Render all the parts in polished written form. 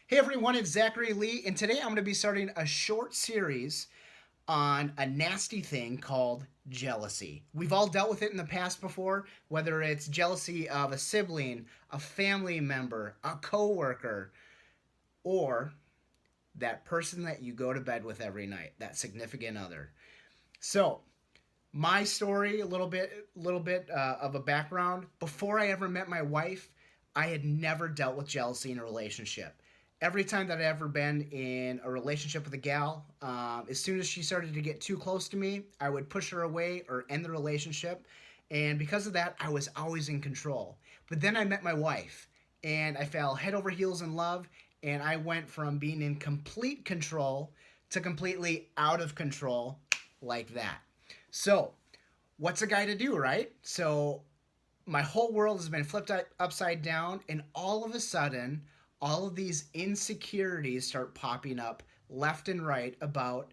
Hey everyone, it's Zachary Lee, and today I'm going to be starting a short series on a nasty thing called jealousy. We've all dealt with it in the past before, whether it's jealousy of a sibling, a family member, a coworker, or that person that you go to bed with every night, that significant other. So, my story, a little bit of a background. Before I ever met my wife, I had never dealt with jealousy in a relationship. Every time that I'd ever been in a relationship with a gal, as soon as she started to get too close to me, I would push her away or end the relationship. And because of that, I was always in control. But then I met my wife, and I fell head over heels in love, and I went from being in complete control to completely out of control like that. So, what's a guy to do, right? So, my whole world has been flipped upside down, and all of a sudden, all of these insecurities start popping up left and right about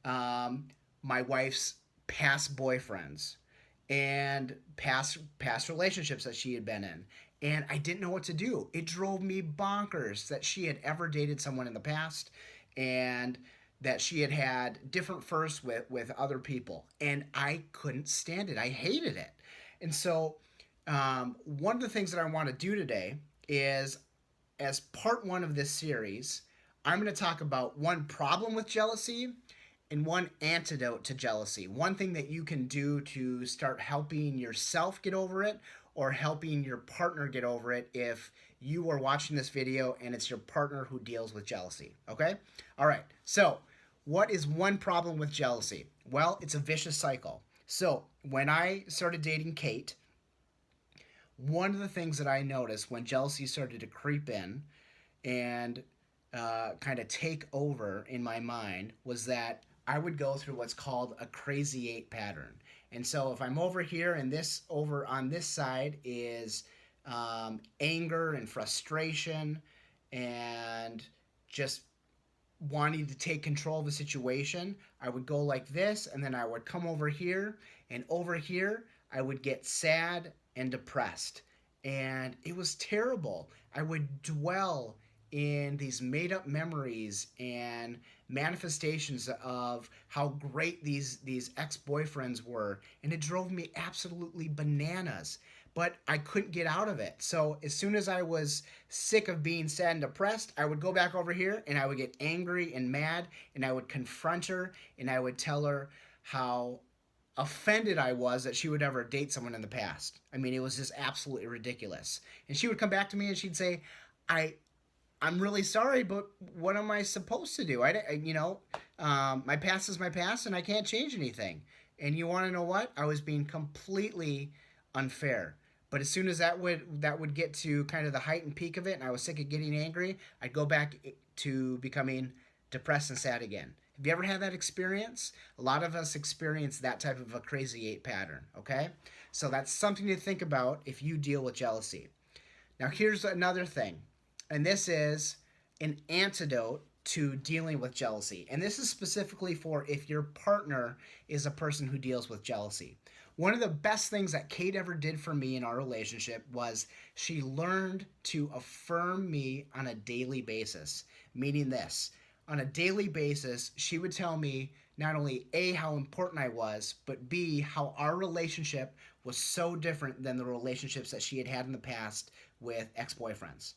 my wife's past boyfriends and past relationships that she had been in. And I didn't know what to do. It drove me bonkers that she had ever dated someone in the past, and that she had had different firsts with other people. And I couldn't stand it. I hated it. And so one of the things that I want to do today is, as part one of this series, I'm going to talk about one problem with jealousy and one antidote to jealousy. One thing that you can do to start helping yourself get over it, or helping your partner get over it if you are watching this video and it's your partner who deals with jealousy. Okay? All right. So, what is one problem with jealousy? Well, it's a vicious cycle. So, when I started dating Kate, one of the things that I noticed when jealousy started to creep in and kind of take over in my mind was that I would go through what's called a crazy eight pattern. And so if I'm over here, and this over on this side is anger and frustration and just wanting to take control of the situation, I would go like this, and then I would come over here I would get sad and depressed. And it was terrible. I would dwell in these made up memories and manifestations of how great these ex-boyfriends were, and it drove me absolutely bananas. But I couldn't get out of it. So as soon as I was sick of being sad and depressed, I would go back over here and I would get angry and mad, and I would confront her, and I would tell her how offended I was that she would ever date someone in the past. I mean, it was just absolutely ridiculous. And she would come back to me and she'd say, I'm really sorry, but what am I supposed to do? My past is my past, and I can't change anything. And you want to know what? I was being completely unfair. But as soon as that would get to kind of the height and peak of it, and I was sick of getting angry, I'd go back to becoming depressed and sad again. Have you ever had that experience? A lot of us experience that type of a crazy eight pattern, okay? So that's something to think about if you deal with jealousy. Now here's another thing, and this is an antidote to dealing with jealousy. And this is specifically for if your partner is a person who deals with jealousy. One of the best things that Kate ever did for me in our relationship was she learned to affirm me on a daily basis, meaning this. On a daily basis, she would tell me not only A, how important I was, but B, how our relationship was so different than the relationships that she had had in the past with ex-boyfriends.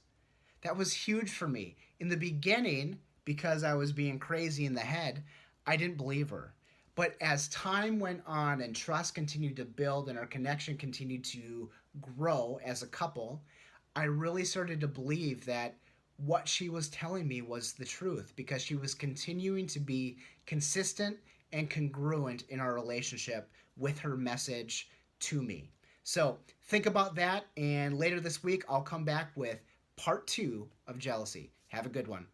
That was huge for me. In the beginning, because I was being crazy in the head, I didn't believe her. But as time went on and trust continued to build and our connection continued to grow as a couple, I really started to believe that what she was telling me was the truth, because she was continuing to be consistent and congruent in our relationship with her message to me. So think about that, and later this week I'll come back with part two of jealousy. Have a good one.